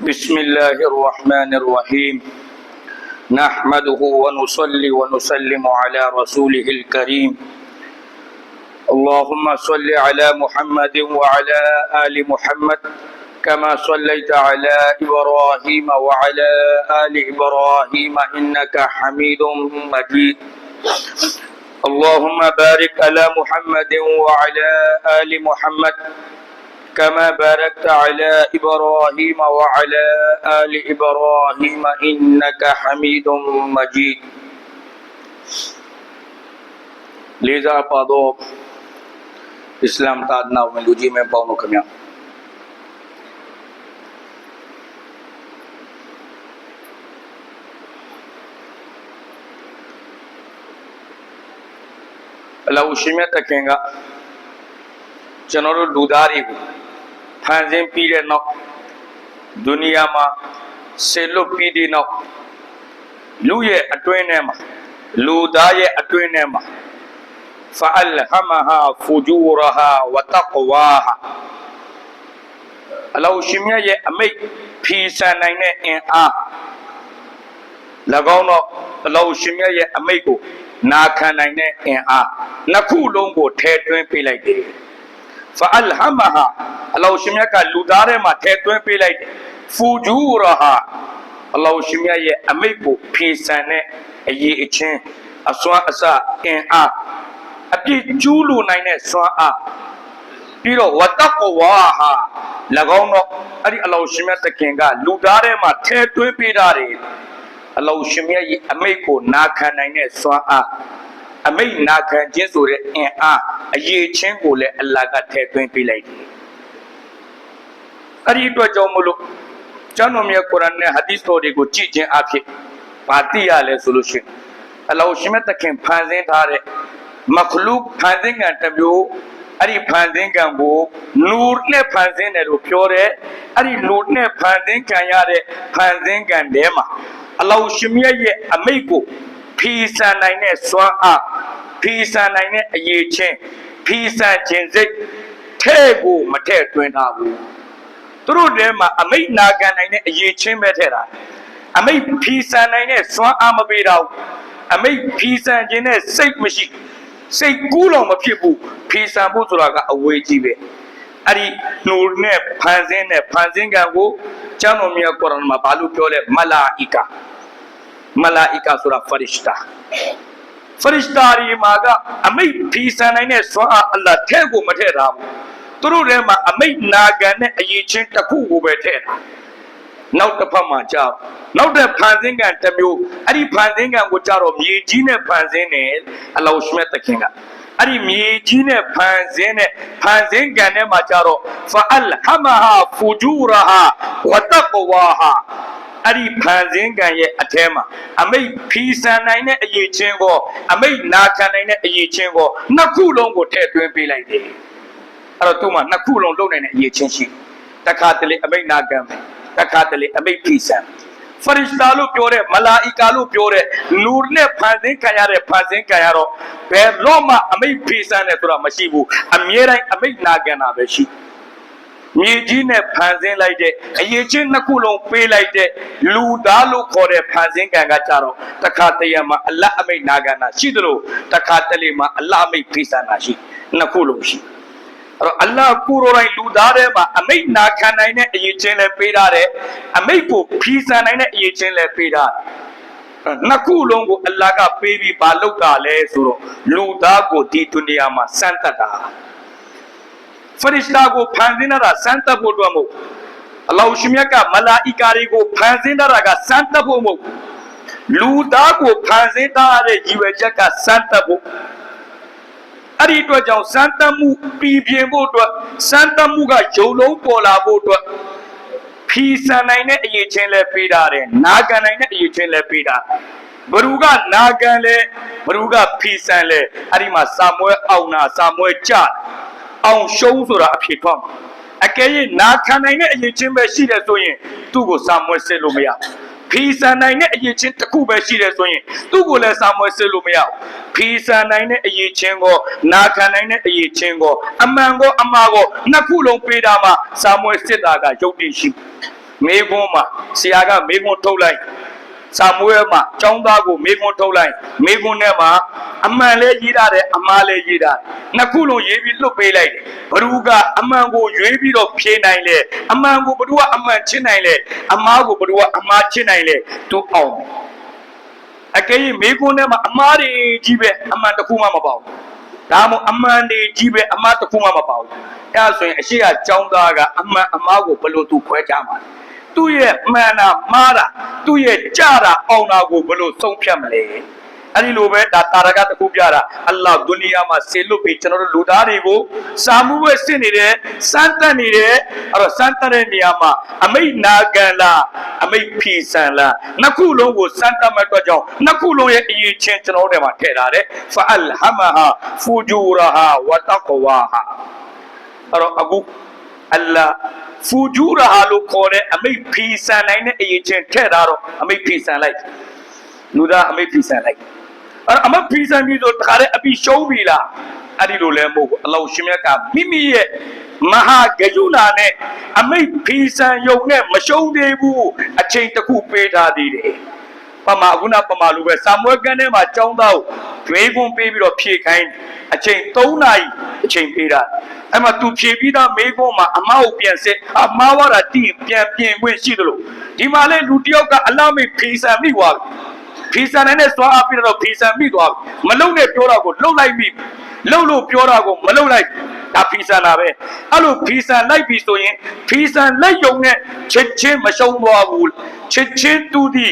بسم الله الرحمن الرحيم نحمده ونصلي ونسلم على رسوله الكريم اللهم صل على محمد وعلى آل محمد كما صليت على إبراهيم وعلى آل إبراهيم إنك حميد مجيد اللهم بارك على محمد وعلى آل محمد كما باركت على إبراهيم وعلى آل إبراهيم إنك حميد مجيد لذا پادو اسلام تادنا وملوجی میں پاؤنو کمیاں اللہ उशिमे तकेंगा चनोरो लुदारी हो फांजें पीरे नौ दुनिया मा सेलो पीडी नौ लुये अटवेने मा लुदाये अटवेने मा फ़अल्हमहा फ़ुजूरहा व तक़वाहा Allah ushimya ye amai phisa naine in a लगाओ no Allah ushimya ye amai ko na khan naine in a nakhu long ko the twin pe lai de फ़अल्हमहा Allah ushimya ka ludare ma the twin pe lai de फ़ुजूरहा Allah ushimya ye amai ko phisa ne ye ichin aswa asa in a अभी चूलू नाइने स्वाहा पीरो वतक़वाहा लगाओ नो अरे अल्लाह उश्मिया तकेंगा लुदारे मा थे तुए पीरारे अल्लाह उश्मिया ये अमे को नाखा नाइने स्वाहा अमे नाखा जिसोरे ए आ ये चें को ले अल्लाह का थे तुए पीलाई अरे तो जो मुलो जानो मिया कुरान ने हदीस तोड़ी को चीजें आके पाती आले सोल्यूशन अल्लाह उश्मिया तकें फांसे धारे मखलूक फांसेंगा तब्यो अरी फांसेंगा वो नूर ने फांसेंगे रो प्योरे अरी नूर ने फांसेंगा यारे फांसेंगा डेमा अल्लाह उश्मिया ये अमे को फीसा नाइने स्वाहा फीसा नाइने ये चे फीसा चेंजे थे वो मठे ट्वेंटा वो तुरु डेमा अमे नागा नाइने ये चे में थे रहा अमे फीसा नाइने स्वाहा मबीराव अमे फीसा जिन्हें सेक मशी से कूलों में फीसा बुजुर्ग का अवै जीवे अरी नूर ने फांसें का वो चारों मियाँ कुरान में बालू क्यों ले मलाइका सुरा फरिश्ता अरी मागा अमे फीसा नहीं ने स्वाहा अल्लाह थे को मठे राम तुरु रे मा अमे नागन ने ये चिंत तकू को बैठे ना नौ तफा माचा नौ ते फांसें का तब्यो अरी फांसें का वो चारों ये जी ने फांसें ने अल्लाह उसमें तकेंगा अरी ये जी ने फांसें का ने माचारो फ़अल्हमहा फ़ुजूरहा व तक़वाहा अरी फांसें का ये अथेमा अमे फीसा नहीं ने ये चेंगो अमे नाका नहीं ने ये चेंगो नकुलों को थे तुम पीलाई दे अरे तुम नकुलों लोग ने ये चेंची तकातले अमे नाका में तकातले अमे फीसा फरिश्तालू प्योरे मलाइकालू प्योरे नूर ने फांसें का यारो रोमा अमे फीसा ने तुरा मशीबू अमेरा अमे नागना बेशी ये जी ने फांसें लाई दे ये चिन नकुलों पे लाई दे लूदालू खोरे फांसें का चारो तकाते मा अल्लाह अमे नागना शिदरो तकातले मा अल्लाह अमे फीसा नाशी नकुलों शी और अल्लाह पूरो राई लुदारे मा अमे नाखा नाई ने ये चेले पेड़ा रे अमे को फीसा नाई ने ये चेले पेड़ा नकुलों को अल्लाह का पेवी बालू का ले सुरो लुदा को दी दुनिया मा संता दा फरिश्ता को फांसीना रा संता बोटवा मो अल्लाह उश्मिया का मलाइकारी को फांसीना रा का संता बो मो लुदा को फांसीता रे जीवे जका संता बो अरी तो जाओ संतमु पीबिये बोटवा संतमु का जोलों पोला बोटवा फीसा नहीं ने ये चेले पीड़ा रे नागा नहीं ने ये चेले पीड़ा बरुगा नागा ले बरुगा फीसा ले अरी मा सामोए आउना सामोए चार आउ शों सुरा अफिटवाम अके ये नागा नहीं ने ये चेले शीरे सोये तू को सामोए से लो मिया फीसा नहीं ने ये चिंत तकूबे शीरे सोये तू को ले सामोए से लो मिया फीसा नहीं ने ये चेंगो नाखा नहीं ने ये चेंगो अम्मांगो अम्मागो नकुलों पेड़ा मा सामोए से दागा जोड़ी शी မေကွန်းမှာဆရာကမေကွန်းထုတ်လိုက်စာမွေးမှာចောင်းသားကိုမေကွန်းထုတ်လိုက်မေကွန်းထဲမှာအမှန်လဲရေးရတယ်အမှားလဲရေးတာနှစ်ခုလုံးရေးပြီးလွတ်ပေးလိုက်တယ်ဘ누구ကအမှန်ကိုရွေးပြီးတော့ဖြေနိုင်လေအမှန်ကိုဘ누구ကအမှန်ချစ်နိုင်လေအမှားကိုဘ누구ကအမှားချစ်နိုင်လေသူအောင်အကယ်၍မေကွန်းထဲမှာအမှားတွေကြီးပဲအမှန်တစ်ခုမှမပေါ့ဒါမှမဟုတ်အမှန်တွေကြီးပဲအမှားတစ်ခုမှမပေါ့အဲ့ဒါဆိုရင်အရှိကចောင်းသားကအမှန်အမှားကိုဘယ်လိုသူခွဲခြားမှာသူ့ရဲ့မှန်တာမှားတာသူ့ရဲ့ကြတာအောင်တာကိုဘယ်လိုဆုံးဖြတ်မလဲအဲ့ဒီလိုပဲဒါတာရကတစ်ခုပြတာအလ္လာဟ်ဒုနီယာမှာဆေလွတ်ပြီးကျွန်တော်တို့လူသားတွေကိုစာမှုဝဲစစ်နေတယ်စမ်းတက်နေတယ်အဲ့တော့စမ်းတက်တဲ့နေရာမှာအမိတ်နာကန်လားအမိတ်ဖီဆန်လားနှစ်ခုလုံးကိုစမ်းတက်မဲ့အတွက်ကြောင့်နှစ်ခုလုံးရဲ့အရေးချင်းကျွန်တော်တို့ထဲမှာထည့်ထားတယ်ဖအလ်ဟမဟာဖူဂျူရာဟာဝတကဝါဟာအဲ့တော့အခုအလ္လာဖူဂျူရာဟာလို့ခေါ်တဲ့အမိတ်ဖီဆန်နိုင်တဲ့အရေးချင်းထည့်ထားတော့အမိတ်ဖီဆန်လိုက်လူသားအမိတ်ဖီဆန်လိုက်အဲ့အမဖီဆန်ပြီးတော့တခါတည်းအပြီးရှုံးပြီလားအဲ့ဒီလိုလဲမဟုတ်ဘူးအလ္လာဟ်ရှင်မြတ်ကမိမိရဲ့မဟာဂယုဏနဲ့အမိတ်ဖီဆန်ယုံနဲ့မရှုံးသေးဘူးအချိန်တစ်ခုပေးထားသေးတယ်ပမာခုနပမာလိုပဲစာမွေးကန်းထဲမှာចောင်းသားကိုကျွေးခွန်းပေးပြီးတော့ဖြည့်ခိုင်းအချိန်3နာရီအချိန်ပေးတာအဲ့မှာသူဖြည့်ပြီးသားမေးခွန်းမှာအမားကိုပြန်စစ်အမားဝါတာတိပြန်ပြင်ခွင့်ရှိသလိုဒီမှာလဲလူတယောက်ကအလ္လာဟ်မိဖီဆန်မိသွားပြီဖီဆန်နဲ့သွားအပ်ပြီးတော့ဖီဆန်မိသွားပြီမလုံနဲ့ပြောတာကိုလှုပ်လိုက်ပြီလှုပ်လို့ပြောတာကိုမလှုပ်လိုက်ဒါဖီဆန်လာပဲအဲ့လိုဖီဆန်လိုက်ပြီဆိုရင်ဖီဆန်လက်ယုံနဲ့ချက်ချင်းမရှုံးသွားဘူးချက်ချင်းသူဒီ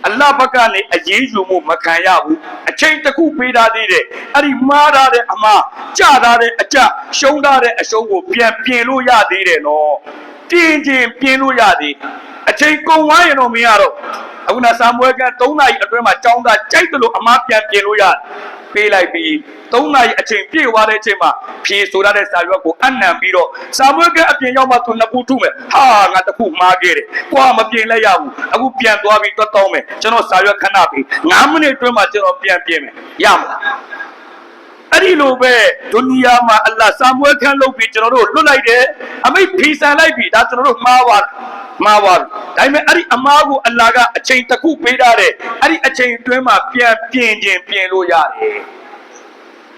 အလ္လာဟ်ဘက်ကနေအရေးယူမှုမခံရဘူးအချိန်တစ်ခုပေးထားသေးတယ်အဲ့ဒီမှားထားတဲ့အမှားကြထားတဲ့အကြရှုံးထားတဲ့အရှုံးကိုပြန်ပြင်လို့ရသေးတယ်နော်ပြင်ချင်းပြင်လို့ရသေးအချိန်ကုန်သွားရင်တော့မရတော့အခုနစာမွေးက3နာရီအတွင်းမှာចောင်းသားကြိုက်တယ်လို့အမှားပြန်ပြင်လို့ရပေးလိုက်ပြီး3နာရီအချိန်ပြည့်သွားတဲ့အချိန်မှာဖြေဆိုရတဲ့စာရွက်ကိုအနံပြီးတော့စာမွေးကအပြင်ရောက်မှသူနှစ်ခုထုမယ်ဟာငါတခုမှားခဲ့တယ်ကွာမပြင်လိုက်ရဘူးအခုပြန်သွားပြီးတော့တောင်းမယ်ကျွန်တော်စာရွက်ခဏပြီး9မိနစ်အတွင်းမှာကျွန်တော်ပြန်ပြင်မယ်ရမလားအဲ့ဒီလိုပဲဒုနီယာမှာအလ္လာဟ်စာမွေးခန်းလုပ်ပြီးကျွန်တော်တို့လွတ်လိုက်တယ်အမိတ်ဖီဆန်လိုက်ပြီဒါကျွန်တော်တို့မှားပါဒါပေမဲ့အဲ့ဒီအမားကိုအလ္လာဟ်ကအချိန်တစ်ခုပေးထားတယ်အဲ့ဒီအချိန်အတွင်းမှာပြန်ပြင်ခြင်းပြင်လို့ရတယ်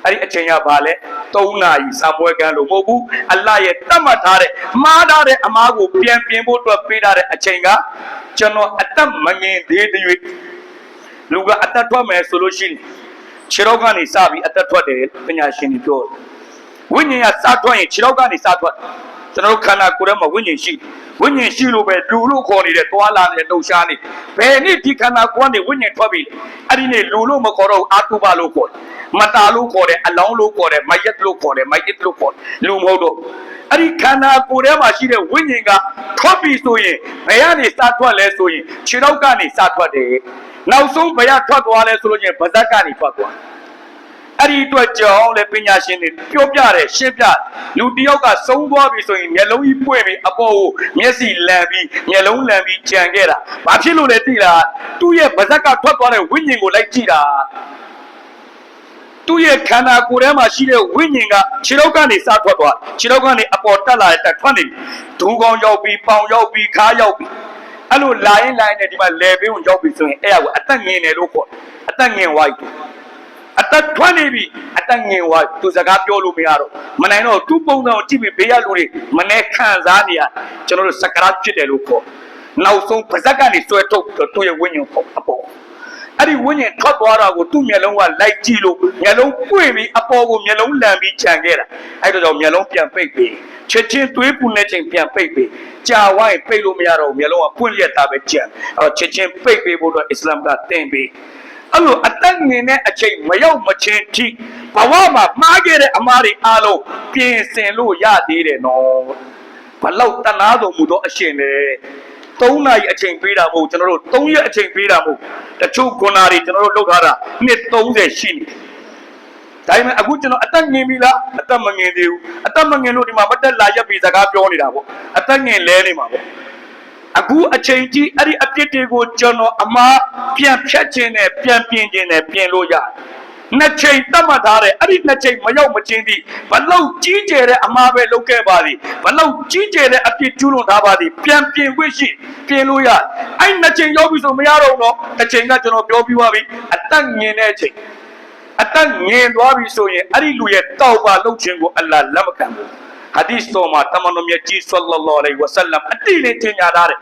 အဲ့ဒီအချိန်ကဘာလဲ3နာရီစာမွေးကန်းလို့မဟုတ်ဘူးအလ္လာဟ်ရဲ့တတ်မှတ်ထားတဲ့မှားထားတဲ့အမားကိုပြန်ပြင်ဖို့အတွက်ပေးထားတဲ့အချိန်ကကျွန်တော်အသက်မငင်သေးတဲ့၍လူကအသက်ထွက်မယ်ဆိုလို့ရှိရင်ခြေတော့ကနေစပြီးအသက်ထွက်တယ်ပညာရှင်တွေပြောဝိညာဉ်ကစထွက်ရင်ခြေတော့ကနေစထွက်ကျွန်တော်တို့ခန္ဓာကိုယ်ထဲမှာဝိညာဉ်ရှိလို့ပဲလူလို့ခေါ်နေတဲ့တွာလာနေတဲ့လှုပ်ရှားနေဘယ်နေ့ဒီခန္ဓာကိုယ်ကနေဝိညာဉ်ထွက်ပြီအဲ့ဒီနေ့လူလို့မခေါ်တော့အာတုဘလို့ခေါ်မတာလို့ခေါ်တယ်အလောင်းလို့ခေါ်တယ်မယက်လို့ခေါ်တယ်လူမဟုတ်တော့အဲ့ဒီခန္ဓာကိုယ်ထဲမှာရှိတဲ့ဝိညာဉ်ကထွက်ပြီဆိုရင်ဘယ်ကနေစထွက်လဲဆိုရင်ခြေတော့ကနေစထွက်တယ်နောက်ဆုံးဘယ်ရထွက်သွားလဲဆိုလို့ချင်းဗဇက်ကနေထွက်သွားအဲ့ဒီအတွက်ကြောင့်လေပညာရှင်တွေပြောပြတယ်ရှင်းပြလူတယောက်ကဆုံးသွားပြီဆိုရင်မျက်လုံးကြီးပွင့်ပြီးအပေါ်ကိုမျက်စိလန်ပြီးမျက်လုံးလန်ပြီးကြံခဲ့တာဘာဖြစ်လို့လဲသိလားသူ့ရဲ့ဗဇက်ကထွက်သွားတဲ့ဝိညာဉ်ကိုလိုက်ကြည့်တာသူ့ရဲ့ခန္ဓာကိုယ်ထဲမှာရှိတဲ့ဝိညာဉ်ကခြေထောက်ကနေစထွက်သွားခြေထောက်ကနေအပေါ်တက်လာတဲ့ထွက်နေဒူးကောင်းရောက်ပြီးပေါင်ရောက်ပြီးခါရောက်ပြီးအဲ့လိုလာရင်နဲ့ဒီမှာလေပင်ကိုရောက်ပြီးဆိုရင်အဲ့ဒါကိုအသက်ငင်တယ်လို့ခေါ်အသက်ငင်ဝိုက်အသက်ထွက်နေပြီအသက်ငင်ဝါသူစကားပြောလို့မရတော့မနိုင်တော့သူ့ပုံစံကိုကြည့်ပြီးဘေးရလူတွေမနဲ့ခံစားနေရကျွန်တော်တို့စကရတ်ဖြစ်တယ်လို့ခေါ်နောက်ဆုံးပါဇက်ကနေဆွဲထုတ်သူ့ရဲ့ဝိညာဉ်ပေါ့အပေါ်အဲ့ဒီဝိညာဉ်ထွက်သွားတာကိုသူ့မျက်လုံးကလိုက်ကြည့်လို့မျက်လုံးပွင့်ပြီးအပေါ်ကိုမျက်လုံးလန်ပြီးခြံခဲ့တာအဲ့ဒါကြောင့်မျက်လုံးပြန်ပိတ်ပြီးချက်ချင်းသွေးပူနေချိန်ပြန်ပိတ်ပြီးကြာဝိုင်းပိတ်လို့မရတော့မျက်လုံးကပွင့်လျက်သားပဲကြံအဲ့တော့ချက်ချင်းပိတ်ပေးဖို့တော့အစ္စလာမ်ကတင်ပြီးအဲ့လိုအသက်ငင်တဲ့အချိန်မရောက်မချင်းထိဘဝမှာမှားခဲ့တဲ့အမားတွေအားလုံးပြင်ဆင်လို့ရသေးတယ်နော်ဘလောက်တနာတော်မူသောအရှင်လေ3နာရီအချိန်ပေးတာမဟုတ်ကျွန်တော်တို့3ရက်အချိန်ပေးတာမဟုတ်တချို့ခုနာတွေကျွန်တော်တို့လုပ်ထားတာနှစ်30ရှိနေဒါပေမဲ့အခုကျွန်တော်အသက်ငင်ပြီလားအသက်မငင်သေးဘူးအသက်မငင်လို့ဒီမှာမတက်လာရက်ပြီးစကားပြောနေတာပေါ့အသက်ငင်လဲနေမှာပေါ့အခုအချိန်ကြီးအဲ့ဒီအပြစ်တွေကိုကျွန်တော်အမားပြန်ဖြတ်ခြင်းနဲ့ပြန်ပြင်ခြင်းနဲ့ပြင်လို့ရတယ် နှစ်ချိန်တတ်မှတ်ထားတယ်အဲ့ဒီနှစ်ချိန်မရောက်မချင်းသည်ဘလောက်ကြီးကျယ်တဲ့အမှားပဲလုပ်ခဲ့ပါသည်ဘလောက်ကြီးကျယ်တဲ့အပြစ်ကျူးလွန်ထားပါသည်ပြန်ပြင်ခွင့်ရှိပြင်လို့ရအဲ့နှစ်ချိန်ရောက်ပြီဆိုမရတော့တော့တစ်ချိန်ကကျွန်တော်ပြောပြီးပါပြီအသက်ငင်တဲ့အချိန်အသက်ငင်သွားပြီဆိုရင်အဲ့ဒီလူရဲ့တောက်ပါလုပ်ခြင်းကိုအလ္လာဟ်လက်မခံဘူးဟာဒီသ်တော်မှာတမန်တော်မြတ်ကြီးဆလ္လာလာဟ်အလိုင်ဝါဆလမ်အတိလေးတင်ညာထားတယ်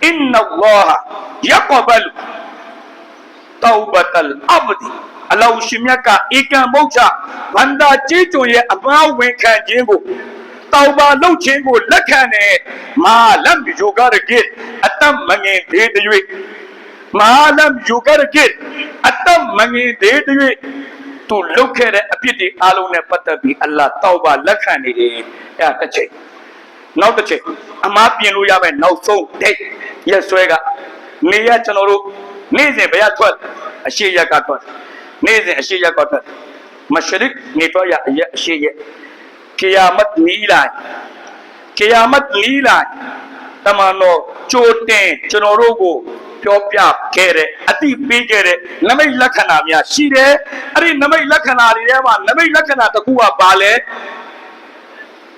အင်နလ္လာဟ်ယကဘလ်တောဘတ်အလ်အဘဒီအလောင်းရှင်မြတ်ကဧကံမုတ်ချဗန္ဒာကျေးကျွန်ရဲ့အမှားဝင်ခံခြင်းကိုတောက်ပါလုပ်ခြင်းကိုလက်ခံတယ်မာလမ်ယိုဂါရကိအတ္တမငင်သေးတဲ့၍မာလမ်ယိုဂါရကိအတ္တမငင်သေးတဲ့၍သူလုတ်ခဲ့တဲ့အပြစ်တွေအလုံးနဲ့ပတ်သက်ပြီးအလ္လာဟ်တောက်ပါလက်ခံနေတယ်အဲ့တစ်ချိန်နောက်တစ်ချိန်အမှားပြင်လို့ရမယ်နောက်ဆုံးဒိတ်ရက်ဆွဲကနေရကျွန်တော်တို့နေ့စဉ်ဘယ်ရထွက်အရှိရကထွက်နေ့စဉ်အရှိရကထွက်မရှရစ်နေတော့ရအရှိရကီယာမတ်နီလာကီယာမတ်နီလာတမန်တော်ကြိုတင်ကျွန်တော်တို့ကိုပြောပြခဲ့တဲ့အတိပေးခဲ့တဲ့နမိတ်လက္ခဏာများရှိတယ်အဲ့ဒီနမိတ်လက္ခဏာတွေထဲမှာနမိတ်လက္ခဏာတစ်ခုကဘာလဲ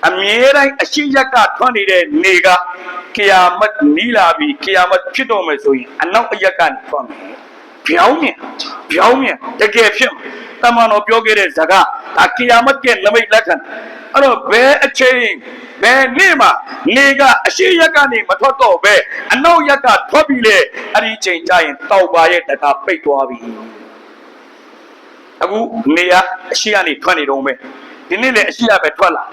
အမြဲတမ်းအရှိရကထွက်နေတဲ့နေကကီယာမတ်နီလာပြီးကီယာမတ်ဖြစ်တော့မယ်ဆိုရင်အနောက်အရက်ကနေထွက်မယ်ပြောင်းမြင်တကယ်ဖြစ်တမန်တော်ပြောခဲ့တဲ့ဇကာဒါကီယာမတ်ရဲ့နမိတ်လက္ခဏာအဲ့တော့ဘယ်အချိန်ဘယ်နေ့မှာနေကအရှိရက်ကနေမထွက်တော့ပဲအနောက်ရက်ကထွက်ပြီးလေအဲ့ဒီချိန်ကျရင်တောက်ပါရဲ့တခါပိတ်သွားပြီအခုနေရအရှိကနေထွက်နေတော့မယ်ဒီနေ့လေအရှိရပဲထွက်လာ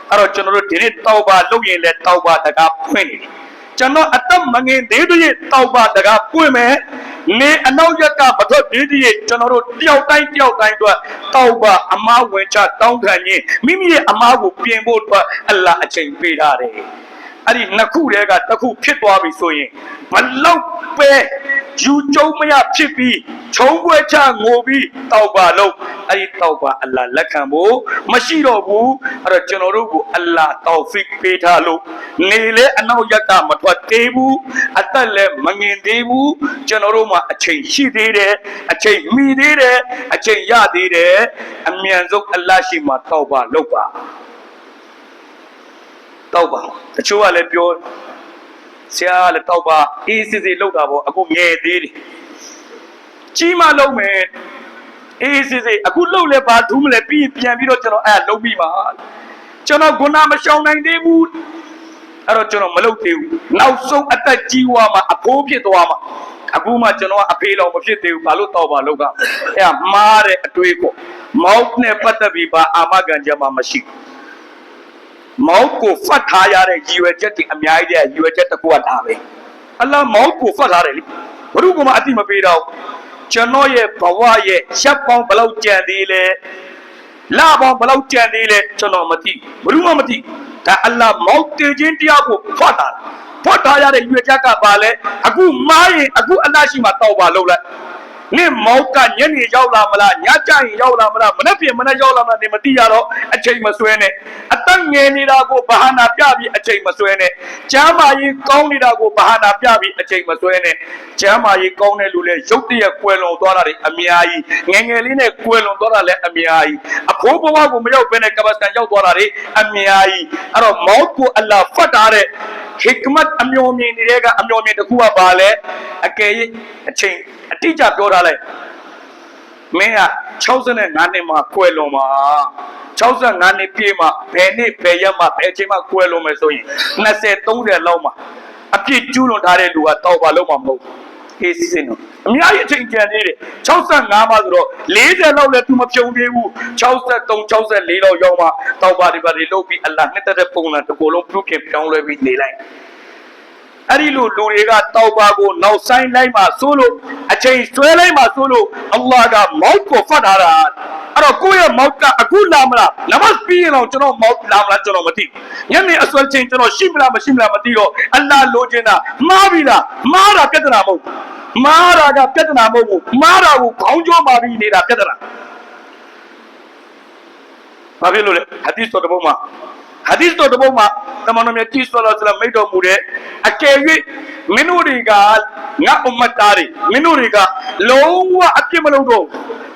အဲ့တော့ကျွန်တော်တို့ဒီနေ့တောက်ပါလုပ်ရင်လေတောက်ပါတခါဖွင့်နေတယ်ကျွန်တော်အသက်မငင်သေးတဲ့တောက်ပါတကားပွင့်မယ်နေအနောက်ရက်ကမထွက်သေးတဲ့ကျွန်တော်တို့တယောက်တိုင်းအတွက်တောက်ပါအမားဝင်ချတောင်းခံခြင်းမိမိရဲ့အမားကိုပြင်ဖို့အတွက်အလ္လာဟ်အချိန်ပေးထားတယ်အဲ့ဒီနှစ်ခုတည်းကတစ်ခုဖြစ်သွားပြီဆိုရင်ဘလောက်ပဲယူကျုံမရဖြစ်ပြီးခြုံပွဲချငိုပြီးတောက်ပါလို့အဲ့ဒီတောက်ပါအလ္လာဟ်လက်ခံဖို့မရှိတော့ဘူးအဲ့တော့ကျွန်တော်တို့ကိုအလ္လာဟ်တောက်ဖီပေးထားလို့နေလေအနောက်ရက်ကမထွက်သေးဘူးအသက်လည်းမငင်သေးဘူးကျွန်တော်တို့မှာအချိန်ရှိသေးတယ်အချိန်မီသေးတယ်အချိန်ရသေးတယ်အမြန်ဆုံးအလ္လာဟ်ရှိမှတောက်ပါလုပ်ပါတောက်ပါတချို့ကလည်းပြောဆရာလည်းတောက်ပါအေးစစ်စစ်လောက်တာပေါ့အခုငယ်သေးတယ်ကြီးမှလုံးမယ်အေးစစ်စစ်အခုလောက်လဲပါဒူးမလဲပြီးပြန်ပြီးတော့ကျွန်တော်အဲ့လုံးပြီးပါကျွန်တော်ဂုဏမရှောင်နိုင်သေးဘူးအဲ့တော့ကျွန်တော်မလုပ်သေးဘူးနောက်ဆုံးအသက်ကြီးွားမှအဖိုးဖြစ်သွားမှအခုမှကျွန်တော်ကအဖေတော်မဖြစ်သေးဘူးဘာလို့တောက်ပါလောက်ကအဲ့မှားတဲ့အတွေးကိုမောက်နဲ့ပတ်သက်ပြီးပါအာမခံချက်မှမရှိဘူးမောက်ကိုဖတ်ထားရတဲ့ရည်ရွယ်ချက်တွေအများကြီးတဲ့ရည်ရွယ်ချက်တစ်ခုကဒါပဲအလ္လာဟ်မောက်ကိုဖတ်ထားတယ်လေဘုရုကမှအတိမပေးတော့ကျွန်တော်ရဲ့ဘဝရဲ့ရပ်ပေါင်းဘယ်လောက်ကြံသေးလဲလပေါင်းဘယ်လောက်ကြံသေးလဲကျွန်တော်မသိဘုရုမှမသိဒါအလ္လာဟ်မောက်တည်ခြင်းတရားကိုဖတ်ထားရတဲ့ရည်ရွယ်ချက်ကပါလဲအခုမားရင်အခုအလ္လာဟ်ရှိမှတောက်ပါလုပ်လိုက်နေမောက်ကညနေရောက်လာမလားညကျရင်ရောက်လာမလားမနေ့ပြင်မနေ့ရောက်လာမလားနေမသိရတော့အချိန်မဆွဲနဲ့အသက်ငယ်နေတာကိုဘာဟာနာပြပြီးအချိန်မဆွဲနဲ့ကျမ်းမာရေးကောင်းနေတာကိုဘာဟာနာပြပြီးအချိန်မဆွဲနဲ့ကျမ်းမာရေးကောင်းတဲ့လူလည်းရုပ်တရက်ကွယ်လွန်သွားတာတွေအများကြီးငယ်ငယ်လေးနဲ့ကွယ်လွန်သွားတာလည်းအများကြီးအဖိုးဘဝကိုမရောက်ဘဲနဲ့ကပတ်စတန်ရောက်သွားတာတွေအများကြီးအဲ့တော့မောက်ကိုအလ္လာဟ်ဖတ်ထားတဲ့ဟစ်ကမတ်အမျော်မြင်တွေကအမျော်မြင်တစ်ခုကပါလဲအကယ်၍အချိန်အတိအကျပြောထားလိုက်မင်းက65နှစ်မှကွယ်လွန်မှာ65နှစ်ပြည့်မှဘယ်နှစ်ဘယ်ရက်မှဘယ်အချိန်မှကွယ်လွန်မယ်ဆိုရင်20 30လောက်မှအပြည့်ကျူးလွန်ထားတဲ့လူကတောက်ပါလုံးမှာမဟုတ်အေးစင်းတော့အများကြီးအချိန်ကျန်သေးတယ်65မှဆိုတော့40လောက်လည်းသူမဖြုံသေးဘူး63 64လောက်ရောက်မှတောက်ပါဒီပါတွေလုပ်ပြီးအလ္လာဟ်နှစ်သက်တဲ့ပုံစံတစ်ခုလုံးပြုပြင်ပြောင်းလဲပြီးနေလိုက်အဲ့ဒီလိုလူတွေကတောက်ပါကိုနောက်ဆိုင်လိုက်မှဆိုလို့အချိန်ဆွဲလိုက်မှဆိုလို့အလ္လာဟ်ကမောက်ကိုဖတ်ထားတာအဲ့တော့ကိုယ့်ရဲ့မောက်ကအခုလာမလားနမတ်ပြီးရင်တော့ကျွန်တော်မောက်လာမလားကျွန်တော်မသိညနေအစွဲချင်းကျွန်တော်ရှိမလားမရှိမလားမသိတော့အလ္လာဟ်လိုချင်တာမှားပြီလားမှားတာပြဿနာမဟုတ်မှားတာကပြဿနာမဟုတ်ဘူးမှားတာကိုခေါင်းကျော်မာပြီးနေတာပြဿနာဘာဖြစ်လို့လဲဟာဒီသ်တော်ဘုံမှာဟာဒီသ်တော်ဘုံမှာတမန်တော်မြတ်ကြီးဆလ္လာလဟ်အလိုင်းဝါဆလမ်မိတ်တော်မူတဲ့အကယ်၍မင်းတို့တွေကငါအွမ်မတ်သားတွေမင်းတို့တွေကလုံးဝအပြစ်မလုပ်တော့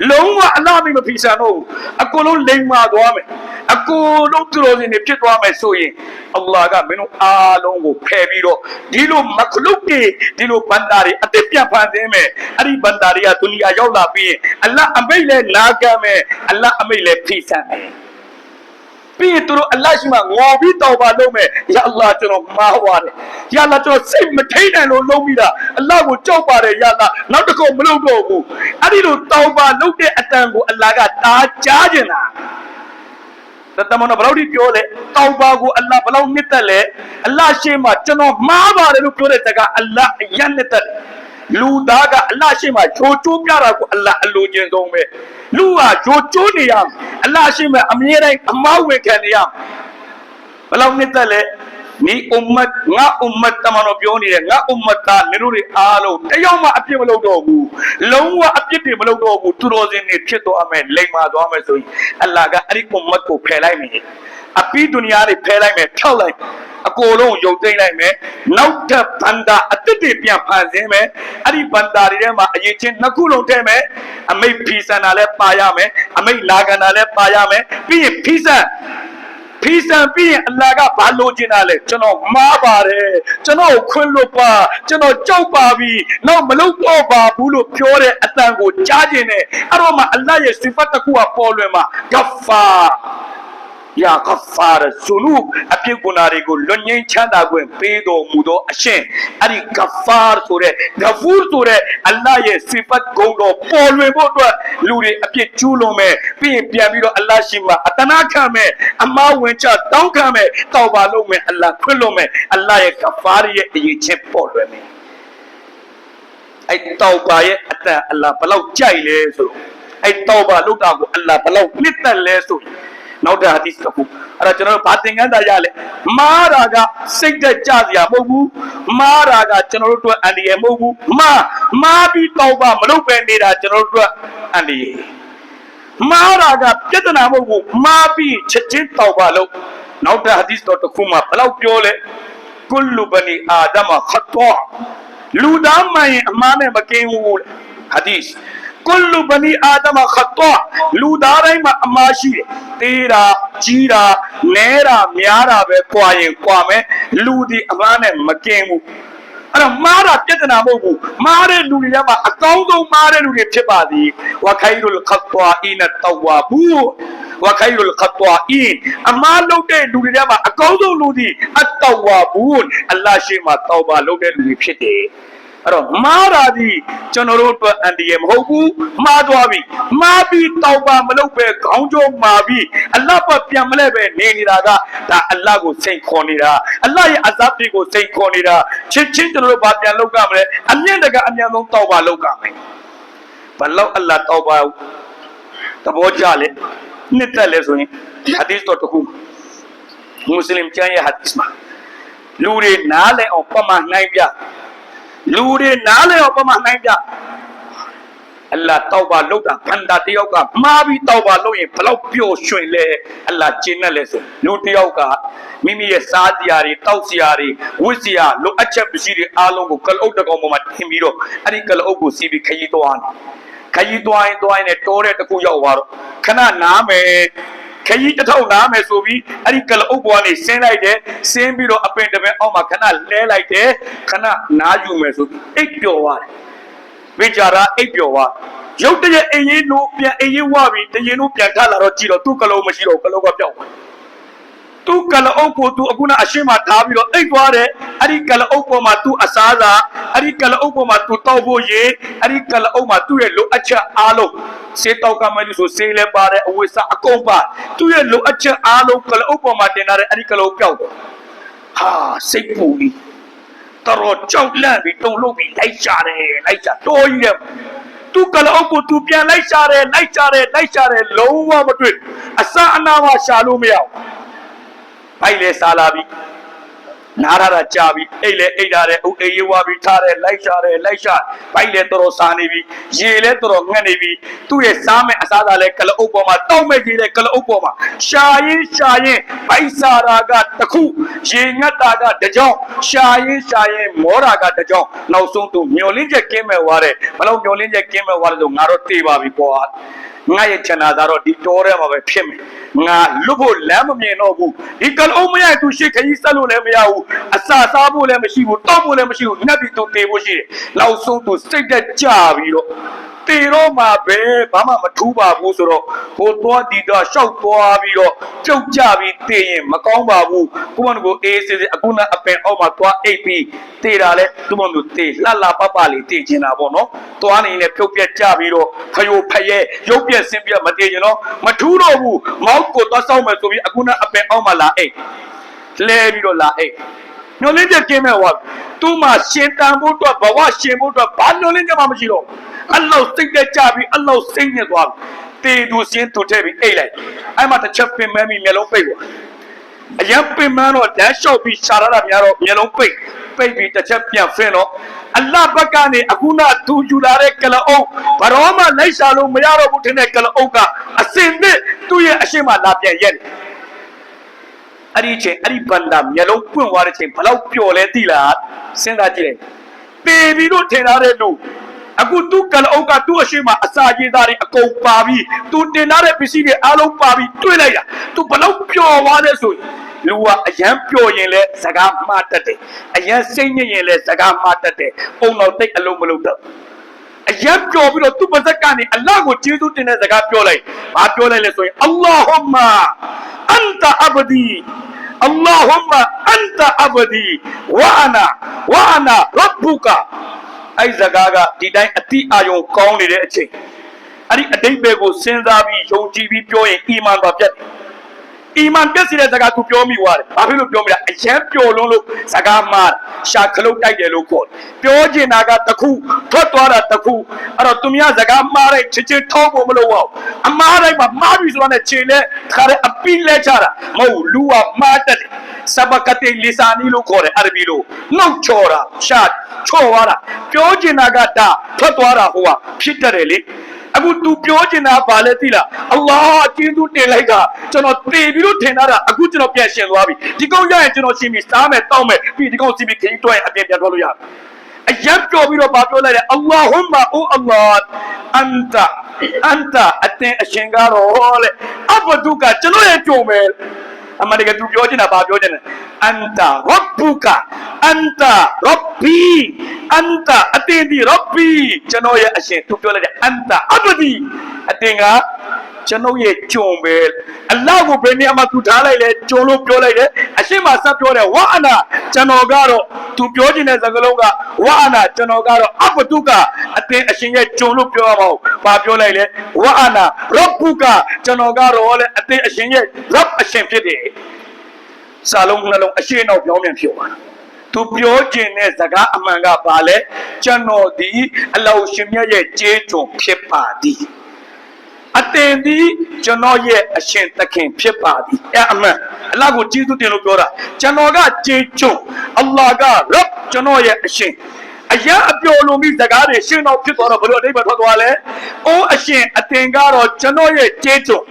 လုံးဝအလားမဖီဆန်တော့အကုန်လုံးလိမ်မာသွားမယ်အကုန်လုံးသူတော်စင်တွေဖြစ်သွားမယ်ဆိုရင်အလ္လာဟ်ကမင်းတို့အားလုံးကိုဖယ်ပြီးတော့ဒီလိုမခလုတ်တွေဒီလိုဘန္တာတွေအစ်စ်ပြန်ဖန်ဆင်းမယ်အဲ့ဒီဘန္တာတွေကဒုနီယာရောက်လာပြီးရင်အလ္လာဟ်အမိတ်လဲနာခံမယ်အလ္လာဟ်အမိတ်လဲဖီဆန်မယ်ပြီးရင်သူတို့အလ္လာဟ်ရှိမှငေါ်ပြီးတောင်းပါလုပ်မယ်ယာအလ္လာဟ်ကျွန်တော်မှားပါတယ်ယာအလ္လာဟ်ကျွန်တော်စိတ်မထိန်နိုင်လို့လုံးပြီးတာအလ္လာဟ်ကိုကြောက်ပါတယ်ယာအလ္လာဟ်နောက်တစ်ခုမလုပ်တော့ဘူးအဲ့ဒီလိုတောင်းပါလုပ်တဲ့အတန်ကိုအလ္လာဟ်ကတားကြားကျင်တာတမန်တော်ဘယ်လောက်ဒီပြောလဲတောင်းပါကိုအလ္လာဟ်ဘယ်လောက်နှစ်သက်လဲအလ္လာဟ်ရှေ့မှာကျွန်တော်မှားပါတယ်လို့ပြောတဲ့တကအလ္လာဟ်အယံနှစ်သက်လူသားကအလ္လာဟ်ရှေ့မှာဂျိုးကျိုးပြတာကိုအလ္လာဟ်အလိုချင်ဆုံးပဲလူဟာဂျိုးကျိုးနေရအလ္လာဟ်ရှေ့မှာအမြဲတမ်းအမောက်ဝင်ခံနေရဘယ်လောက်နှစ်သက်လဲနီအွမ်မတ်ငါအွမ်မတ်တမန်တော်ပြောနေတယ်ငါအွမ်မတ်ကမင်းတို့တွေအားလုံးတယောက်မှအပြစ်မလုပ်တော့ဘူးလုံးဝအပြစ်တွေမလုပ်တော့ဘူးသူတော်စင်တွေဖြစ်သွားမယ်လိမ်မာသွားမယ်ဆိုရင်အလ္လာဟ်ကအဲ့ဒီအွမ်မတ်ကိုဖယ်လိုက်မယ်အပိဒုနီယာတွေဖယ်လိုက်မယ်ထောက်လိုက်အကိုလုံးရုပ်သိမ်းလိုက်မယ်နောက်ထပ်ဘန္တာအစ်စ်တွေပြန်ဖန်ဆင်းမယ်အဲ့ဒီဘန္တာတွေထဲမှာအရေးချင်းနှစ်ခုလုံးထည့်မယ်အမိတ်ဖီဆန်တာလည်းပါရမယ်အမိတ်လာကန်တာလည်းပါရမယ်ပြီးရင်ဖီဆန်ပြီးရင်အလ္လာဟ်ကဘာလိုချင်တာလဲကျွန်တော်မှားပါတယ်ကျွန်တော်ခွင့်လွတ်ပါကျွန်တော်ကြောက်ပါပြီနောက်မလုပ်တော့ပါဘူးလို့ပြောတဲ့အတန်ကိုကြားကျင်တယ်အဲ့တော့မှအလ္လာဟ်ရဲ့စိဖတ်တစ်ခုကပေါ်လွင်မှာဂဖ္ဖာယာဂဖ္ဖာရဇူနူအပြစ်ဂုဏတွေကိုလွတ်ငြိမ်းချမ်းသာခွင့်ပေးတော်မူသောအရှင်အဲ့ဒီဂဖ္ဖာဆိုတဲ့ဂဖူးဆိုတဲ့အလ္လာဟ်ရဲ့စိဖတ်ဂုဏ်တော်ပေါ်လွင်ဖို့အတွက်လူတွေအပြစ်ကျူးလွန်မယ်ပြီးရင်ပြန်ပြီးတော့အလ္လာဟ်ရှိမှအတနာခံမယ်အမားဝင်ချတောင်းခံမယ်တောက်ပါလို့မယ်အလ္လာဟ်ခွင့်လွန်မယ်အလ္လာဟ်ရဲ့ဂဖ္ဖာရဲ့အရေးချင်းပေါ်လွင်မယ်အဲ့တောက်ပါရဲ့အတန်အလ္လာဟ်ဘလောက်ကြိုက်လဲဆိုတော့အဲ့တောက်ပါလို့တာကိုအလ္လာဟ်ဘလောက်နှစ်သက်လဲဆိုနောက်တဲ့ဟာဒီစ်တစ်ခုအဲ့ဒါကျွန်တော်တို့ဘာသင်ခန်းစာရလဲမားတာကစိတ်သက်ကြစရာမဟုတ်ဘူးမားတာကကျွန်တော်တို့အတွက်အန္တရာယ်မဟုတ်ဘူးမားပြီးတော့ပါမလုပ်ပဲနေတာကျွန်တော်တို့အတွက်အန္တရာယ်မားတာကပြဿနာမဟုတ်ဘူးမားပြီးချက်ချင်းတော့ပါလို့နောက်တဲ့ဟာဒီစ်တော်တစ်ခုမှာဘယ်လောက်ပြောလဲကုလ္လူဘနီအာဒမခတ်တောလူသားမှန်ရင်အမှားနဲ့မကင်းဘူးဟာဒီစ်ကုလ္လူဘနီအာဒမခတ်တောလူသားတိုင်းမှာအမှားရှိတယ်တေးတာကြီးတာနဲတာများတာပဲကြွာရင်ကြွာမယ်လူဒီအမှားနဲ့မကင်းဘူးအဲ့တော့မားတာပြဿနာမဟုတ်ဘူးမားတဲ့လူတွေကမှအကောင်းဆုံးမားတဲ့လူတွေဖြစ်ပါသည်ဝခိုင်ရုလ်ခတ်တောအီနတဝါဘူဝခိုင်ရုလ်ခတ်တောအီနအမှားလုပ်တဲ့လူတွေကမှအကောင်းဆုံးလူဒီအတဝါဘူအလ္လာဟ်ရှိမှတောဘာလုပ်တဲ့လူတွေဖြစ်တယ်အဲ့တော့မားတာဒီကျွန်တော်တို့အတွက်အန်တီရဲ့မဟုတ်ဘူးမှားသွားပြီမှားပြီးတောက်ပါမလုပ်ပဲခေါင်းကျိုးမာပြီးအလ္လာဟ်ဘက်ပြန်မလဲပဲနေနေတာကဒါအလ္လာဟ်ကိုစိတ်ခေါ်နေတာအလ္လာဟ်ရဲ့အဇပ်တွေကိုစိတ်ခေါ်နေတာချင်းချင်းကျွန်တော်တို့ဘာပြန်လုပ်ကြမလဲအမြင့်တကအမြန်ဆုံးတောက်ပါလုပ်ကြမယ်ဘလောက်အလ္လာဟ်တောက်ပါသဘောကျလေနှစ်သက်လဲဆိုရင်ဟာဒီစ်တော်တစ်ခုမွတ်စလင်ကျမ်းရဲ့ဟာဒီစ်မှာလူတွေနားလည်အောင်ပမာနိုင်ပြလူတွေနားလည်အောင်ပမာနိုင်ပြအလ္လာဟ်တောက်ပါလုပ်တာဘန္တာတယောက်ကမှားပြီးတောက်ပါလုပ်ရင်ဘလောက်ပျော်ရွှင်လဲအလ္လာဟ်ကျင့်နဲ့လဲဆိုလူတယောက်ကမိမိရဲ့စားစရာတွေတောက်စရာတွေဝတ်စရာလိုအပ်ချက်ပစ္စည်းတွေအားလုံးကိုကလအုပ်တကောင်ပေါ်မှာထင်ပြီးတော့အဲ့ဒီကလအုပ်ကိုစီးပြီးခရီးသွားရင်နဲ့တိုးတဲ့တခုရောက်သွားတော့ခဏနားမယ်ခရီးတစ်ထောက်နားမယ်ဆိုပြီးအဲ့ဒီကလအုပ်ပေါ်ကနေဆင်းလိုက်တယ်ဆင်းပြီးတော့အပင်တပင်အောက်မှာခဏလဲလိုက်တယ်ခဏနားယူမယ်ဆိုပြီးအိပ်ပျော်သွားတယ်ဝိကြရာအိပ်ပျော်သွားရုတ်တရက်အေးရေးနိုးပြန်အေးရေးဝပြီးတရင်တို့ပြန်ထလာတော့ကြည့်တော့သူ့ကလအုပ်မရှိတော့ကလအုပ်ကပျောက်သွားသူ့ကလအုပ်ကိုသူအခုနအရှင်းမှာထားပြီးတော့အိပ်သွားတယ်အဲ့ဒီကလအုပ်ပေါ်မှာသူ့အစားစာအဲ့ဒီကလအုပ်ပေါ်မှာသူတောက်ဖို့ရေအဲ့ဒီကလအုပ်မှာသူ့ရဲ့လိုအပ်ချက်အားလုံးစေတောက်ကမှလို့ဆိုစေးလဲပါတယ်အဝိစာအကုန်ပါသူ့ရဲ့လိုအပ်ချက်အားလုံးကလအုပ်ပေါ်မှာတင်ထားတဲ့အဲ့ဒီကလအုပ်ပျောက်သွားဟာစိတ်ပူပြီးတော်ကြောက်လန့်ပြီးတုန်လှုပ်ပြီးလိုက်ကြတော်ကြီးတယ်သူကလအုပ်ကိုသူပြန်လိုက်ကြတယ်လုံးဝမတွေ့အစအနာမှရှာလို့မရဘူးဖိုက်လေစားလာပြီ နားရတာကြာပြီအိတ်လဲအိတ်ထားတယ်ဥအေးရွာပြီးထားတယ်လိုက်ရှာပိုက်လဲတော်တော်စားနေပြီရေလဲတော်တော်ငတ်နေပြီသူ့ရဲ့စားမဲ့အစားသားလဲကလအုပ်ပေါ်မှာတောက်မဲ့ကြီးလဲကလအုပ်ပေါ်မှာရှာရင်ပိုက်စားတာကတခုရေငတ်တာကတကြောင်ရှာရင်မောတာကတကြောင်နောက်ဆုံးသူမျောလင်းချက်ကင်းမဲ့သွားတယ်ဘလို့မျောလင်းချက်ကင်းမဲ့သွားတယ်ဆိုငါတော့တေးပါပြီကွာငါရဲ့ချန်နာသားတော့ဒီတော်ထဲမှာပဲဖြစ်မယ်ငါလွတ်ဖို့လမ်းမမြင်တော့ဘူးဒီကလုံးမရသူရှိခကြီးဆက်လို့လည်းမရဘူးအစာစားဖို့လည်းမရှိဘူးတောက်ဖို့လည်းမရှိဘူးနှက်ပြီးသူတေဖို့ရှိတယ်နောက်ဆုံးသူစိတ်သက်ကြပြီးတော့တေတော့မှာပဲဘာမှမထူးပါဘူးဆိုတော့ဟိုသွားဒီတော့ရှောက်သွားပြီးတော့ပြုတ်ကြပြီးတေရင်မကောင်းပါဘူးကိုမန်ကိုအေးစေးအခုနအပင်အောက်မှာသွားအိပ်ပြီးတေတာလဲသူမန်တို့တေလှပလေးတေချင်တာပေါ့နော်သွားနေနဲ့ပြုတ်ပြက်ကြပြီးတော့ဖယိုဖရဲရုပ်ပြက်ဆင်းပြက်မတေချင်တော့မထူးတော့ဘူးမောက်ကိုသွားဆောင်မယ်ဆိုပြီးအခုနအပင်အောက်မှာလာအိပ်လဲပြီးတော့လာအိပ်ညှို့လင်းချက်ကင်းမဲ့ဟောသူ့မှာရှင်တန်ဖို့အတွက်ဘဝရှင်ဖို့အတွက်ဘာညှို့လင်းချက်မှမရှိတော့အလောက်စိတ်တက်ကြပြီးအလောက်စိတ်ညစ်သွားပြီတေသူစင်းသူထဲပြီးအိတ်လိုက်အဲ့မှာတစ်ချက်ပင်မပြီးမျက်လုံးပိတ်သွားအရင်ပင်မတော့ဓာတ်လျှောက်ပြီးရှာရတာများတော့မျက်လုံးပိတ်ပြီးတစ်ချက်ပြန်ဖင်းတော့အလဘက်ကနေအခုနသူယူလာတဲ့ကလအုပ်ဘာတော့မှလိုက်ရှာလို့မရတော့ဘူးထင်တဲ့ကလအုပ်ကအစင်နဲ့သူ့ရဲ့အရှိမလာပြန်ရက်အဲ့ဒီချိန်အဲ့ဒီဘန္တာမျက်လုံးပွင့်သွားတဲ့ချိန်ဘလောက်ပျော်လဲသိလားစဉ်းစားကြည့်လိုက်တေပြီးတော့ထင်ထားတဲ့လူအခုသူကလအုပ်ကသူ့အရှိမအစာရေးသားတွေအကုန်ပါပြီးသူတင်ထားတဲ့ပစ္စည်းတွေအားလုံးပါပြီးတွေ့လိုက်တာသူဘလောက်ပျော်သွားလဲဆိုရင်လူကအရန်ပျော်ရင်လဲစကားမှားတတ်တယ်အရန်စိတ်ညစ်ရင်လဲစကားမှားတတ်တယ်ပုံတော်တိတ်အလုံးမလုံးတော့အရန်ပျော်ပြီးတော့သူ့ပါဇက်ကနေအလ္လာဟ်ကိုကျေးဇူးတင်တဲ့စကားပြောလိုက်ဘာပြောလိုက်လဲဆိုရင်အလ္လာဟူမာအန်တာအဘဒီအလ္လာဟူမာအန်တာအဘဒီဝါအနာရဘ်ဘူကာအဲ့စကားကဒီတိုင်းအတိအာယုံကောင်းနေတဲ့အချိန်အဲ့ဒီအတိတ်ပဲကိုစဉ်းစားပြီးယုံကြည်ပြီးပြောရင်အီမန်ပါပြတ်တယ်အီမန်ပြတ်စီတဲ့စကားသူပြောမိသွားတယ်ဘာဖြစ်လို့ပြောမိလဲအရန်ပျော်လုံးလို့စကားမှားရှာခလုတ်တိုက်တယ်လို့ခေါ်တယ်ပြောချင်တာကတခုထွက်သွားတာတခုအဲ့တော့သူများစကားမှားတဲ့ချစ်ချင်းထောက်ဖို့မလုပ်အောင်အမှားတိုင်းမှာမှားပြီဆိုတာနဲ့ခြေနဲ့ခါတဲ့အပီးလဲချတာမဟုတ်လူကမှားတတ်တယ်စဘကတိလီဆာနီလို့ခေါ်တယ်အာရဘီလိုနှုတ်ချော်တာရှာချော်သွားတာပြောချင်တာကဒါထွက်သွားတာဟိုကဖြစ်တတ်တယ်လေအခုသူပြောချင်တာဘာလဲသိလားအလ္လာဟ်ကျေးဇူးတင်လိုက်တာကျွန်တော်တည်ပြီးလို့ထင်တာအခုကျွန်တော်ပြန်ရှင်သွားပြီဒီကောင်ရရင်ကျွန်တော်ရှင်ပြီးစားမယ်တောက်မယ်ပြီးဒီကောင်စီပြီးခင်းတွဲအပြင်ပြန်ထွက်လို့ရတယ်အရန်ပြောပြီးတော့ဘာပြောလိုက်လဲအလ္လာဟူမာအိုအလ္လာဟ်အန်တာအတင်အရှင်ကတော့လေအဘဒုကကျွန်တော်ရဲ့ကြုံမယ်အမှန်တကယ်သူပြောချင်တာဘာပြောချင်လဲအန်တာရဘ်ဘူကာအန်တာရဘ်ဘီအန်တာအတင်ဒီရဘ်ဘီကျွန်တော်ရဲ့အရှင်သူပြောလိုက်တဲ့အန်တာအဘဒီအတင်ကကျွန်တော်ရဲ့ကြုံပဲအလ္လာဟ်ကိုဘယ်နေရာမှာသူထားလိုက်လဲကြုံလို့ပြောလိုက်တယ်အရှင်မဆက်ပြောတယ်ဝါအနာကျွန်တော်ကတော့သူပြောချင်တဲ့စကားလုံးကဝါအနာကျွန်တော်ကတော့အဘတုကအတင်အရှင်ရဲ့ကြုံလို့ပြောရမအောင်ဘာပြောလိုက်လဲဝါအနာရဘ်ဘူကာကျွန်တော်ကတော့လေအတင်အရှင်ရဲ့ရဘ်အရှင်ဖြစ်တယ်စာလုံးနှလုံးအရှင်တော့ပြောင်းပြန်ဖြစ်သွားတာသူပြောချင်တဲ့စကားအမှန်ကဘာလဲကျွန်တော်ဒီအလ္လာဟ်ရှင်မြတ်ရဲ့ကျေးကျွန်ဖြစ်ပါသည်အတင်ဒီကျွန်တော်ရဲ့အရှင်သခင်ဖြစ်ပါသည်အမှန်အလ္လာဟ်ကိုကျေးဇူးတင်လို့ပြောတာကျွန်တော်ကကျေးကျွန်အလ္လာဟ်ကရဘ်ကျွန်တော်ရဲ့အရှင်အရာအပျော်လုံးပြီးစကားတွေရှင်တော်ဖြစ်သွားတော့ဘယ်လိုအဓိပ္ပာယ်ထွက်သွားလဲအိုးအရှင်အတင်ကတော့ကျွန်တော်ရဲ့ကျေးကျွန်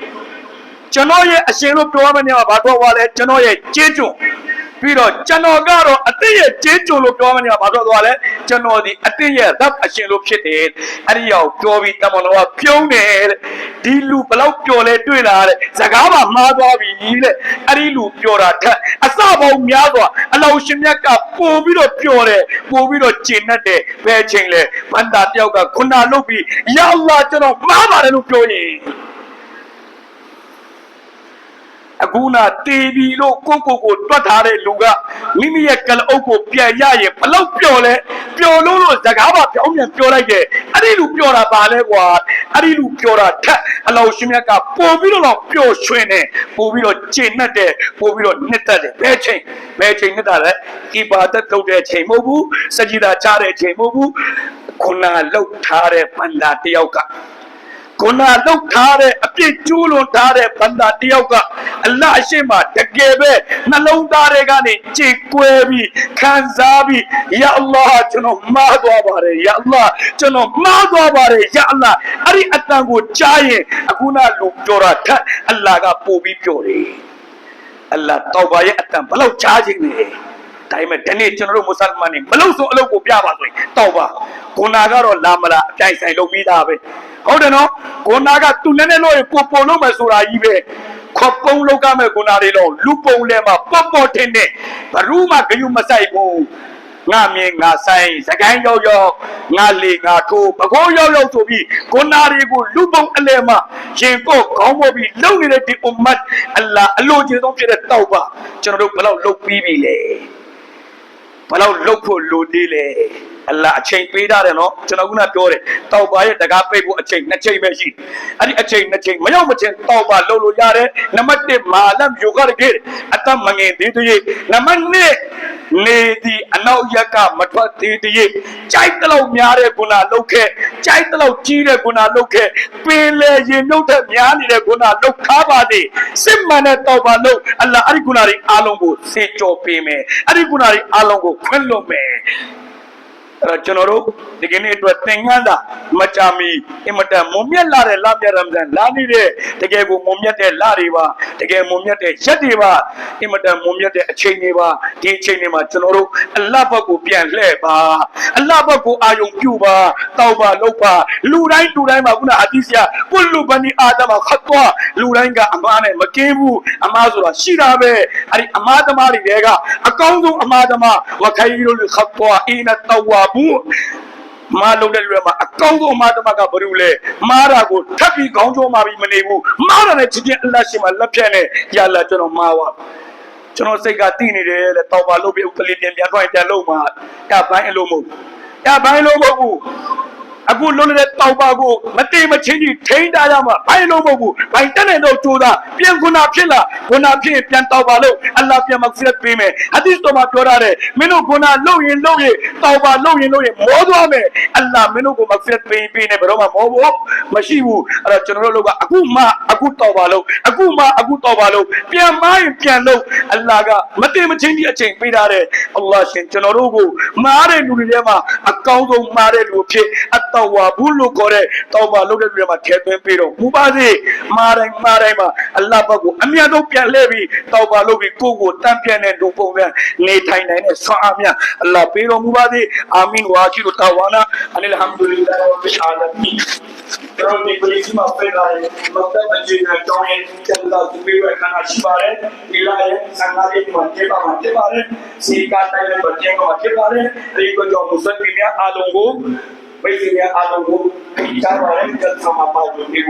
ကျွန်တော်ရဲ့အရှင်လို့ပြောရမယ့်နေရာမှာဘာထွက်သွားလဲကျွန်တော်ရဲ့ကျေးကျွန်ပြီးတော့ကျွန်တော်ကတော့အတိရဲ့ကျေးကျွန်လို့ပြောရမယ့်နေရာမှာဘာထွက်သွားလဲကျွန်တော်ဒီအတိရဲ့သက်အရှင်လို့ဖြစ်တယ်အဲ့ဒီရောက်ပြောပြီးတမန်တော်ကပြုံးတယ်တဲ့ဒီလူဘလောက်ပျော်လဲတွေ့လာတဲ့စကားပါမှားသွားပြီတဲ့အဲ့ဒီလူပျော်တာထက်အစပေါင်းများစွာအလောရှင်မြတ်ကပို့ပြီးတော့ပျော်တယ်ပို့ပြီးတော့ကျဉ်တ်တယ်ဘယ်ချိန်လဲဘန္တာတယောက်ကခုနလုတ်ပြီးယာအလ္လာဟ်ကျွန်တော်မှားပါတယ်လို့ပြောရင်အခုနာတေးပြီးလို့ကိုတွတ်ထားတဲ့လူကမိမိရဲ့ကလအုပ်ကိုပြန်ရရင်ဘလောက်ပျော်လဲပျော်လို့စကားပါပြောင်းပြန်ပြောလိုက်တယ်အဲ့ဒီလူပျော်တာပါလဲကွာအဲ့ဒီလူပျော်တာထက်အလောရှင်မြတ်ကပို့ပြီးတော့ပျော်ရွှင်တယ်ပို့ပြီးတော့ကျဉ်တ်တယ်ပို့ပြီးတော့နှစ်သက်တယ်ဘယ်ချိန်နှစ်သက်လဲဒီပါသက်ထုတ်တဲ့ချိန်မဟုတ်ဘူးစကြည်တာချတဲ့ချိန်မဟုတ်ဘူးခုနလှုပ်ထားတဲ့ဘန္တာတယောက်က ခုနလောက်ထားတဲ့အပြစ်ကျူးလွန်ထားတဲ့ဘန္တာတယောက်ကအလ္လာဟ်အရှိမတကယ်ပဲနှလုံးသားတွေကနေကြေကွဲပြီးခံစားပြီးယာအလ္လာဟ်ကျွန်တော်မှားသွားပါတယ်ယာအလ္လာဟ်ကျွန်တော်မှားသွားပါတယ်ယာအလ္လာဟ်အဲ့ဒီအတန်ကိုကြားရင်အခုနလူပြောတာထက်အလ္လာဟ်ကပို့ပြီးပြောတယ်အလ္လာဟ်တောဘာရဲ့အတန်ဘယ်လောက်ကြားခြင်းလဲဒါပေမဲ့ဒီနေ့ကျွန်တော်တို့မွတ်စလမန်တွေမလို့ဆိုအလုပ်ကိုပြပါဆိုရင်တောပါခုနကတော့လာမလားအပြိုင်ဆိုင်လုပ်ပြီးသားပဲဟုတ်တယ်နော်ခုနကသူနဲ့နဲ့လို့ကိုပုံလို့မယ်ဆိုတာကြီးပဲခေါ်ပုံလောက်ကမဲ့ခုနတွေတော့လူပုံလဲမှာပေါ့ပေါ့ထင်းတဲ့ဘရူးမှာဂယုမဆိုင်ဘူးငါမြင်ငါဆိုင်စကိုင်းရောက်ရောက်ငါလေငါထိုးပကောရောက်ရောက်ဆိုပြီးခုနတွေကိုလူပုံအလဲမှာရင်ကိုခေါင်းပေါ်ပြီးလုံနေတဲ့ဒီအွမ်မတ်အလ္လာဟ်အလိုချင်ဆုံးဖြစ်တဲ့တောက်ပါကျွန်တော်တို့ဘယ်လောက်လုပ်ပြီးပြီလဲဘယ်လောက်လုပ်ဖို့လိုသေးလဲအလ္လာဟ်အချိန်ပေးထားတယ်နော်ကျွန်တော်ကပြောတယ်တောက်ပါရဲ့တကားပိတ်ဖို့အချိန်2ချိန်ပဲရှိအဲ့ဒီအချိန်2ချိန်မရောက်မချင်းတောက်ပါလုပ်လို့ရတယ်နံပါတ်1မာလမ်ယူဂါကေအတမငင်သေးသေးနံပါတ်2နေဒီအနောက်ရက်ကမထွက်သေးသေးကြိုက်တလောက်များတဲ့ကုနာလုတ်ခဲ့ကြိုက်တလောက်ကြီးတဲ့ကုနာလုတ်ခဲ့ပင်လေရင်နှုတ်တဲ့များနေတဲ့ကုနာလုတ်ခါပါသေးစစ်မှန်တဲ့တောက်ပါလုတ်အလ္လာဟ်အဲ့ဒီကုနာတွေအားလုံးကိုစေကြောပေးမယ်အဲ့ဒီကုနာတွေအားလုံးကိုခွင့်လွှတ်မယ်ကျွန်တော်တို့ဒီကနေ့အတွက်သင်ခန်းစာမကြမီအင်မတန်မုံမြတ်လာတဲ့လပြရမဇန်လာနေတဲ့တကယ်ကိုမုံမြတ်တဲ့လတွေပါတကယ်မုံမြတ်တဲ့ရက်တွေပါအင်မတန်မုံမြတ်တဲ့အချိန်တွေပါဒီအချိန်တွေမှာကျွန်တော်တို့အလ္လာဟ်ဘက်ကိုပြန်လှည့်ပါအလ္လာဟ်ဘက်ကိုအာယုံပြုပါတောက်ပါလုပ်ပါလူတိုင်းမှာခုနဟာဒီဆရာကုလူဘနီအာဒမခတ်သွားလူတိုင်းကအမားနဲ့မကင်းဘူးအမားဆိုတာရှိတာပဲအဲ့ဒီအမားသမားတွေကအကောင်းဆုံးအမားသမားဝခိုင်ရီလိုခတ်သွားအင်းတဝါဘူးမာလုံးတဲ့လူတွေမှာအကောင်းဆုံးအမားသမားကဘယ်လိုလဲမားတာကိုထပ်ပြီးခေါင်းကျိုးမာပြီးမနေဘူးမားတာနဲ့ချစ်ချင်းအလ္လာဟ်ရှင်မှာလက်ဖြတ်နဲ့ယာလာကျွန်တော်မားပါကျွန်တော်စိတ်ကတိနေတယ်လေတောက်ပါလို့ပြီးဥပလီပြန်ထွက်ရင်ပြန်လို့မှာတပိုင်းအလို့မဟုတ်တပိုင်းလို့မဟုတ်ဘူးအခုလုံးနေတဲ့တောက်ပါကိုမတိမချင်းကြီးထိန်းထားရမှာဘိုင်းလုံးမဟုတ်ဘူးဘိုင်းတက်နေတော့ကြိုးသားပြန်ခုနာဖြစ်လာခုနာဖြစ်ပြန်တောက်ပါလို့အလ္လာဟ်ပြန်မဖရက်ပေးမယ်ဟာဒီစ်တော်မှာပြောထားတယ်မင်းတို့ခုနာလုံရင်တောက်ပါလုံရင်မောသွားမယ်အလ္လာဟ်မင်းတို့ကိုမဖရက်ပေးနေဘယ်တော့မှမောဖို့မရှိဘူးအဲ့တော့ကျွန်တော်တို့ကအခုတောက်ပါလို့အခုတောက်ပါလို့ပြန်မရင်ပြန်လို့အလ္လာဟ်ကမတိမချင်းကြီးအချိန်ပေးထားတယ်အလ္လာဟ်ရှင်ကျွန်တော်တို့ကိုမားတဲ့လူတွေထဲမှာအကောင်းဆုံးမားတဲ့လူဖြစ်တောဝါဘူးလို့ခေါ်တဲ့တောပါလုပ်တဲ့လူတွေမှာထဲသွင်းပြီးတော့မူပါစေမာတိုင်းမှာအလ္လာဟ်ဘက်ကိုအမြတ်ဆုံးပြန်လှည့်ပြီးတောပါလုပ်ပြီးကိုယ်တန့်ပြန့်တဲ့လူပုံစံနေထိုင်နိုင်တဲ့ဆွမ်းအားများအလ္လာဟ်ပေးတော်မူပါစေအာမင်ဝါခီရူတာဝါနာအလလ်ဟမ်ဒူလ illah ရဘ်ဘီလ်အာလမီကျွန်တော်ဒီပြည်မှာပြေးလာတယ်မတ်တပ်ကြီးနဲ့တောင်းရင်ကျန်တာသူပြေးရခဏရှိပါတယ်ဒီလာရဲ့ဆန္ဒလေးမှာပြေးပါမှာဖြစ်ပါတယ်စီကာတိုင်းနဲ့ပြေးပါမှာဖြစ်ပါတယ်ဒီကိုကြောင့်မွတ်စလင်များအားလုံးကိုဘိစိများအားလုံးကိုကြားပါရတဲ့ဆက်ဆံမှာပါဝင်ပြီး